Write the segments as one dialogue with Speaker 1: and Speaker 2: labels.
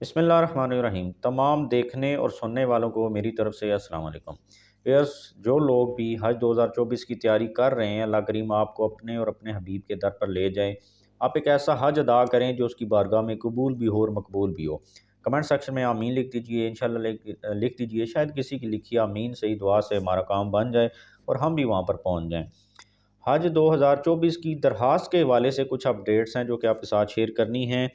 Speaker 1: बिस्मिल्लाहिर्रहमानिर्रहीम। तमाम देखने और सुनने वालों को मेरी तरफ से अस्सलाम वालेकुम। यस, जो लोग भी हज 2024 की तैयारी कर रहे हैं, अल्लाह करीम आपको अपने और अपने हबीब के दर पर ले जाए। आप एक ऐसा हज अदा करें जो उसकी बारगाह में कबूल भी हो और मकबूल भी हो। कमेंट सेक्शन में आमीन लिख दीजिए, इंशाल्लाह लिख दीजिए। शायद किसी की लिखी आमीन से ही दुआ से हमारा काम बन जाए और हम भी वहाँ पर पहुँच जाएँ। हज 2024 की दरख्वास्त के हवाले से कुछ अपडेट्स हैं जो कि आपके साथ शेयर करनी हैं।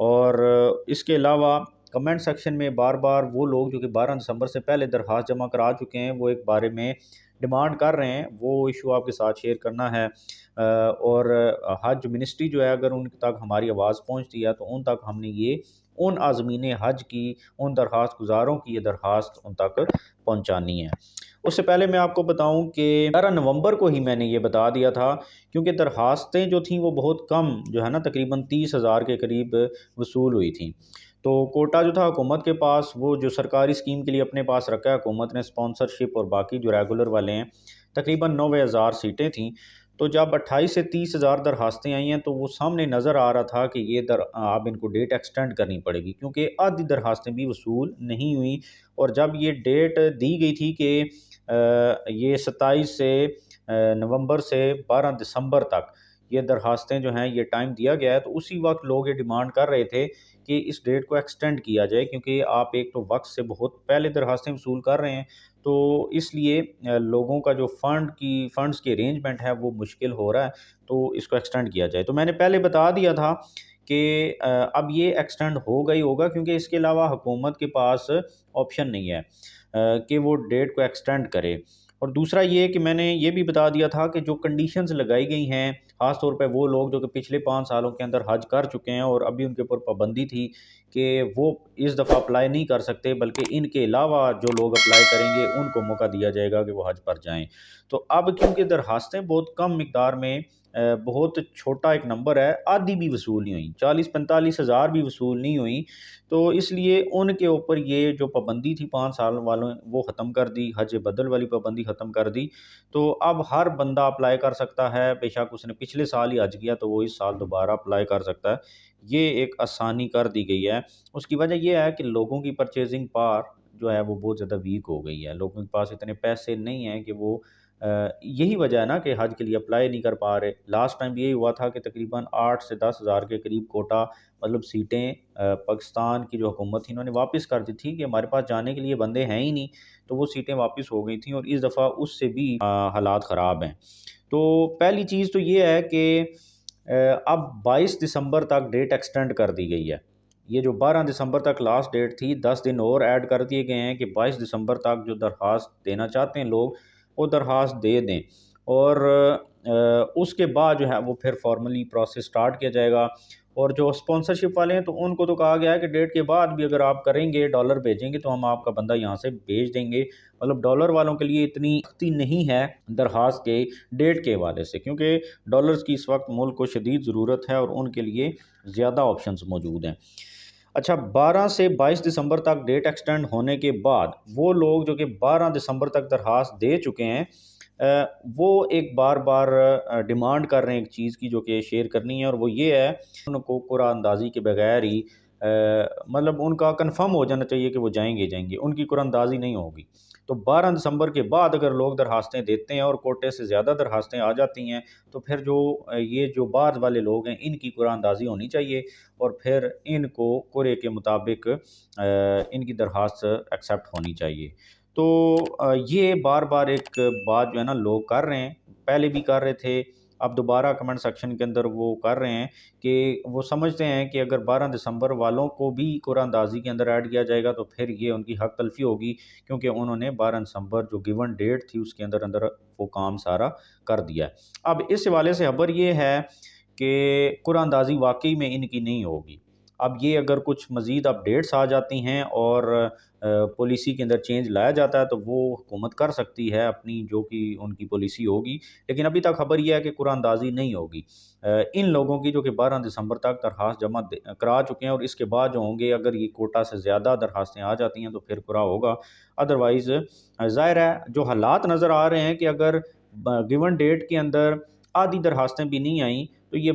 Speaker 1: और इसके अलावा कमेंट सेक्शन में बार बार वो लोग जो कि 12 दिसंबर से पहले दरख्वास्त जमा करा चुके हैं, वो एक बारे में डिमांड कर रहे हैं, वो इशू आपके साथ शेयर करना है। और हज मिनिस्ट्री जो है, अगर उन तक हमारी आवाज़ पहुंचती है तो उन तक हमने ये उन आज़मीन हज की, उन दरख्वास्त गुजारों की ये दरख्वास्त उन तक पहुंचानी है। उससे पहले मैं आपको बताऊं कि 11 नवंबर को ही मैंने ये बता दिया था, क्योंकि दरख्वास्तें जो थीं वो बहुत कम जो है ना, तकरीबन 30,000 के करीब वसूल हुई थी। तो कोटा जो था हुकूमत के पास, वो जो सरकारी स्कीम के लिए अपने पास रखा है हुकूमत ने, स्पॉन्सरशिप और बाकी जो रेगुलर वाले हैं, तकरीबन 90,000 सीटें थीं। तो जब 28 से 30,000 दरखास्तें आई हैं तो वो सामने नज़र आ रहा था कि ये अब इनको डेट एक्सटेंड करनी पड़ेगी, क्योंकि आधी दरखास्तें भी वसूल नहीं हुई। और जब ये डेट दी गई थी कि ये 27 से नवंबर से 12 दिसंबर तक ये दरखास्तें जो हैं, ये टाइम दिया गया है, तो उसी वक्त लोग ये डिमांड कर रहे थे कि इस डेट को एक्सटेंड किया जाए, क्योंकि आप एक तो वक्त से बहुत पहले दरखास्तें वसूल कर रहे हैं। तो इसलिए लोगों का जो फ़ंड्स की अरेंजमेंट है वो मुश्किल हो रहा है, तो इसको एक्सटेंड किया जाए। तो मैंने पहले बता दिया था कि अब ये एक्सटेंड होगा ही होगा, क्योंकि इसके अलावा हुकूमत के पास ऑप्शन नहीं है कि वो डेट को एक्सटेंड करे। और दूसरा ये कि मैंने ये भी बता दिया था कि जो कंडीशंस लगाई गई हैं, ख़ास तौर पे वो लोग जो कि पिछले 5 सालों के अंदर हज कर चुके हैं और अभी उनके ऊपर पाबंदी थी कि वो इस दफ़ा अप्लाई नहीं कर सकते, बल्कि इनके अलावा जो लोग अप्लाई करेंगे उनको मौका दिया जाएगा कि वो हज पर जाएँ। तो अब क्योंकि दरखास्तें बहुत कम मिकदार में, बहुत छोटा एक नंबर है, आधी भी वसूल नहीं हुई, 40-45 हज़ार भी वसूल नहीं हुई, तो इसलिए उनके ऊपर ये जो पाबंदी थी 5 साल वालों, वो ख़त्म कर दी, हज बदल वाली पाबंदी ख़त्म कर दी। तो अब हर बंदा अप्लाई कर सकता है, बेशक उसने पिछले साल ही हज किया तो वो इस साल दोबारा अप्लाई कर सकता है। ये एक आसानी कर दी गई है। उसकी वजह ये है कि लोगों की परचेज़िंग पावर जो है वो बहुत ज़्यादा वीक हो गई है। लोगों के पास इतने पैसे नहीं हैं कि वो यही वजह है ना कि हज के लिए अप्लाई नहीं कर पा रहे। लास्ट टाइम यही हुआ था कि तकरीबन 8 से 10 हज़ार के करीब कोटा, मतलब सीटें, पाकिस्तान की जो हुकूमत थी इन्होंने वापस कर दी थी कि हमारे पास जाने के लिए बंदे हैं ही नहीं, तो वो सीटें वापस हो गई थी और इस दफ़ा उससे भी हालात ख़राब हैं। तो पहली चीज़ तो ये है कि अब 22 दिसंबर तक डेट एक्सटेंड कर दी गई है। ये जो 12 दिसंबर तक लास्ट डेट थी, 10 दिन और ऐड कर दिए गए हैं कि 22 दिसंबर तक जो दरख्वास्त देना चाहते हैं लोग, वो दरख्वास्त दे दें। और उसके बाद जो है वो फिर फॉर्मली प्रोसेस स्टार्ट किया जाएगा। और जो स्पॉन्सरशिप वाले हैं तो उनको तो कहा गया है कि डेट के बाद भी अगर आप करेंगे, डॉलर भेजेंगे, तो हम आपका बंदा यहाँ से भेज देंगे। मतलब डॉलर वालों के लिए इतनी सख्ती नहीं है दरख्वास्त के डेट के हवाले से, क्योंकि डॉलर्स की इस वक्त मुल्क को शदीद ज़रूरत है और उनके लिए ज़्यादा ऑप्शंस मौजूद हैं। अच्छा, 12 से 22 दिसंबर तक डेट एक्सटेंड होने के बाद वो लोग जो कि 12 दिसंबर तक दरख्वास्त दे चुके हैं, वो एक बार-बार डिमांड कर रहे हैं एक चीज़ की, जो कि शेयर करनी है, और वो ये है, उनको कुरानअंदाज़ी के बगैर ही मतलब उनका कन्फर्म हो जाना चाहिए कि वो जाएँगे ही जाएँगे, उनकी कुरानअंदाज़ी नहीं होगी। तो 12 दिसंबर के बाद अगर लोग दरखास्तें देते हैं और कोटे से ज़्यादा दरखास्तें आ जाती हैं, तो फिर जो ये जो बाद वाले लोग हैं, इनकी कुरानअंदाज़ी होनी चाहिए और फिर इनको कुरे के मुताबिक इनकी दरख्वास्त एक्सेप्ट होनी चाहिए। तो ये बार-बार एक बात जो है ना लोग कर रहे हैं, पहले भी कर रहे थे, अब दोबारा कमेंट सेक्शन के अंदर वो कर रहे हैं कि वो समझते हैं कि अगर 12 दिसंबर वालों को भी कुरानअंदाज़ी के अंदर ऐड किया जाएगा तो फिर ये उनकी हक तलफ़ी होगी, क्योंकि उन्होंने 12 दिसंबर जो गिवन डेट थी उसके अंदर अंदर वो काम सारा कर दिया है। अब इस हवाले से खबर ये है कि कुरानअंदाज़ी वाक़ई में इनकी नहीं होगी। अब ये अगर कुछ मज़ीद अपडेट्स आ जाती हैं और पॉलिसी के अंदर चेंज लाया जाता है तो वो हुकूमत कर सकती है अपनी जो कि उनकी पॉलिसी होगी। लेकिन अभी तक खबर ये है कि कुरानअंदाज़ी नहीं होगी। इन लोगों की जो कि 12 दिसंबर तक दरख्वास्त जमा करा चुके हैं, और इसके बाद जो होंगे, अगर ये कोटा से ज़्यादा दरख्वास्तें आ जाती हैं तो फिर पूरा होगा। अदरवाइज़ ज़ाहिर है जो हालात नज़र आ रहे हैं कि अगर गिवन डेट के अंदर आधी दरखास्तें भी नहीं आईं, तो ये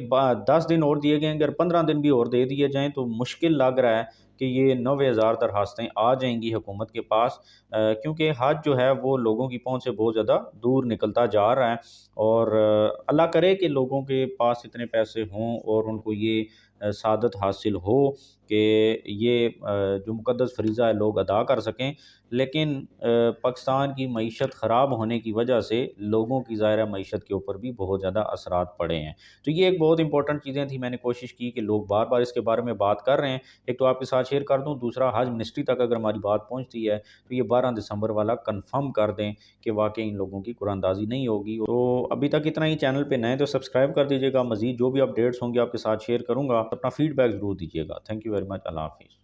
Speaker 1: 10 दिन और दिए गए, अगर 15 दिन भी और दे दिए जाएँ तो मुश्किल लग रहा है। کہ یہ 90,000 درخواستیں آ جائیں گی حکومت کے پاس، کیونکہ حج جو ہے وہ لوگوں کی پہنچ سے بہت زیادہ دور نکلتا جا رہا ہے، اور اللہ کرے کہ لوگوں کے پاس اتنے پیسے ہوں اور ان کو یہ سعادت حاصل ہو کہ یہ جو مقدس فریضہ ہے لوگ ادا کر سکیں، لیکن پاکستان کی معیشت خراب ہونے کی وجہ سے لوگوں کی ظاہرہ معیشت کے اوپر بھی بہت زیادہ اثرات پڑے ہیں۔ تو یہ ایک بہت امپورٹنٹ چیزیں تھیں، میں نے کوشش کی کہ لوگ بار بار اس کے بارے میں بات کر رہے ہیں، ایک تو آپ کے ساتھ شیئر کر دوں، دوسرا حج منسٹری تک اگر ہماری بات پہنچتی ہے تو یہ 12 دسمبر والا کنفرم کر دیں کہ واقعی ان لوگوں کی قرآن اندازی نہیں ہوگی۔ تو ابھی تک اتنا ہی، چینل پہ نئے تو سبسکرائب کر دیجیے گا، مزید جو بھی اپڈیٹس ہوں گے آپ کے ساتھ شیئر کروں گا، اپنا فیڈ بیک ضرور دیجیے گا۔ تھینک یو ویری مچ، اللہ حافظ۔